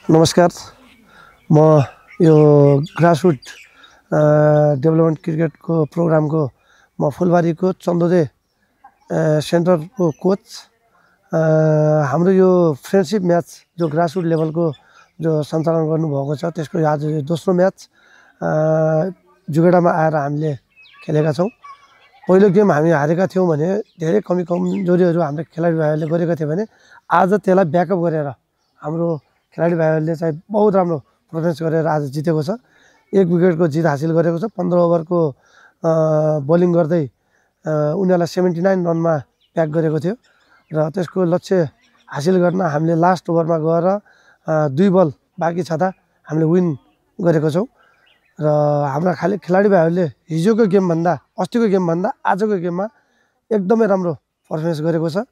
नमस्कार। म यो ग्रासरुट डेभलपमेन्ट क्रिकेटको प्रोग्रामको म फुलबारीको चन्दोदे सेन्टरको कोच। हाम्रो यो फ्रेन्डसिप म्याच जो ग्रासरुट लेभलको जो सञ्चालन गर्नुभएको छ त्यसको आज यो दोस्रो म्याच जुगेडामा आएर हामीले खेलेका छौँ। पहिलो गेम हामी हारेका थियौँ भने धेरै कमजोरीहरू हाम्रो खेलाडी भाइहरूले गरेका थिए भने आज त्यसलाई ब्याकअप गरेर हाम्रो खेलाडी भाइहरूले चाहिँ बहुत राम्रो पर्फर्मेन्स गरेर आज जितेको छ। 1 विकेटको जित हासिल गरेको छ। 15 ओभरको बोलिङ गर्दै उनीहरूलाई 79 रनमा प्याक गरेको थियो र त्यसको लक्ष्य हासिल गर्न हामीले लास्ट ओभरमा गएर 2 बल बाँकी छँदा हामीले विन गरेको छौँ र हाम्रा खेलाडी भाइहरूले हिजोको गेमभन्दा अस्तिको गेमभन्दा आजको गेममा एकदमै राम्रो पर्फर्मेन्स गरेको छ।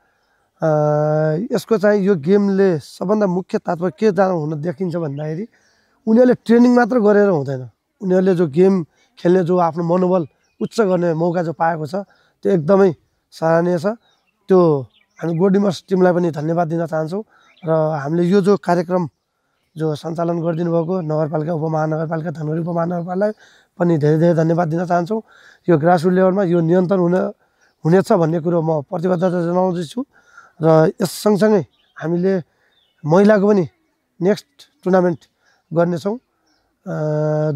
यसको चाहिँ यो गेमले सबभन्दा मुख्य तात्पर्य के हुन देखिन्छ भन्दाखेरि उनीहरूले ट्रेनिङ मात्र गरेर हुँदैन, उनीहरूले जो गेम खेल्ने जो आफ्नो मनोबल उच्च गर्ने मौका जो पाएको छ त्यो एकदमै सराहनीय छ। त्यो हामी गोल्डिमर्स टिमलाई पनि धन्यवाद दिन चाहन्छौँ र हामीले यो जो कार्यक्रम जो सञ्चालन गरिदिनु भएको नगरपालिका उपमहानगरपालिका धनगढी उपमहानगरपालिकालाई पनि धेरै धेरै धन्यवाद दिन चाहन्छौँ। यो ग्रासरुट लेभलमा यो नियन्त्रण हुनेछ भन्ने कुरो म प्रतिबद्धता जनाउँदैछु र यस सँगसँगै हामीले महिलाको पनि नेक्स्ट टुर्नामेन्ट गर्नेछौँ।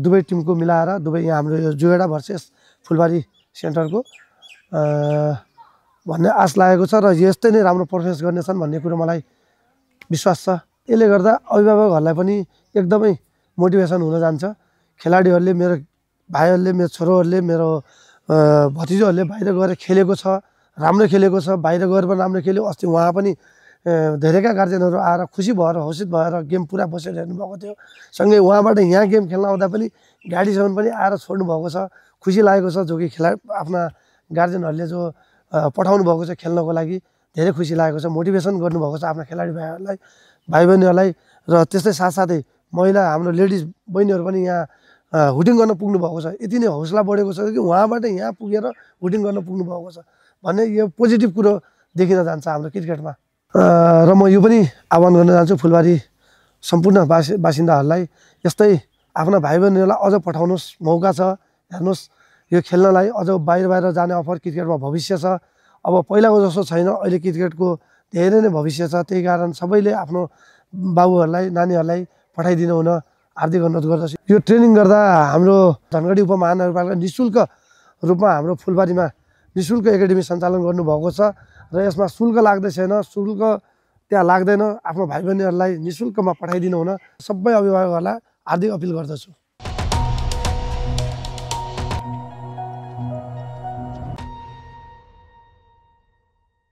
दुवै टिमको मिलाएर दुवै यहाँ हाम्रो यो जुगेडा भर्सेस फुलबारी सेन्टरको भन्ने आश लागेको छ र यस्तै नै राम्रो पर्फर्मेन्स गर्नेछन् भन्ने कुरो मलाई विश्वास छ। यसले गर्दा अभिभावकहरूलाई पनि एकदमै मोटिभेसन हुन जान्छ। खेलाडीहरूले मेरो भाइहरूले मेरो छोरोहरूले मेरो भतिजोहरूले बाहिर गएर खेलेको छ, राम्रो खेलेको छ, बाहिर गएर पनि राम्रो खेल्यो। अस्ति उहाँ पनि धेरैका गार्जेनहरू आएर खुसी भएर हौसित भएर गेम पुरा बसेर हेर्नुभएको थियो। सँगै उहाँबाट यहाँ गेम खेल्न आउँदा पनि गाडीसम्म पनि आएर छोड्नु भएको छ। खुसी लागेको छ जो कि आफ्ना गार्जेनहरूले जो पठाउनु भएको छ खेल्नको लागि धेरै खुसी लागेको छ। मोटिभेसन गर्नुभएको छ आफ्ना खेलाडी भाइहरूलाई भाइ बहिनीहरूलाई र त्यस्तै साथसाथै महिला हाम्रो लेडिज बहिनीहरू पनि यहाँ हुटिङ गर्न पुग्नु भएको छ। यति नै हौसला बढेको छ कि उहाँबाट यहाँ पुगेर हुटिङ गर्न पुग्नु भएको छ भन्ने यो पोजिटिभ कुरो देखिन जान्छ हाम्रो क्रिकेटमा। र म यो पनि आह्वान गर्न चाहन्छु फुलबारी सम्पूर्ण बासिन्दाहरूलाई यस्तै आफ्ना भाइ बहिनीहरूलाई अझ पठाउनुहोस्, मौका छ, हेर्नुहोस् यो खेल्नलाई अझ बाहिर जाने अफर क्रिकेटमा भविष्य छ। अब पहिलाको जस्तो छैन, अहिले क्रिकेटको धेरै नै भविष्य छ। त्यही कारण सबैले आफ्नो बाबुहरूलाई नानीहरूलाई पठाइदिनु हुन हार्दिक अनुरोध गर्दछु। यो ट्रेनिङ गर्दा हाम्रो धनगढी उपमहानगरपालिका निःशुल्क रूपमा हाम्रो फुलबारीमा निःशुल्क एकाडेमी सञ्चालन गर्नुभएको छ र यसमा शुल्क लाग्दै छैन, शुल्क त्यहाँ लाग्दैन। आफ्नो भाइ बहिनीहरूलाई निःशुल्कमा पठाइदिनु हुन सबै अभिभावकहरूलाई हार्दिक अपिल गर्दछु।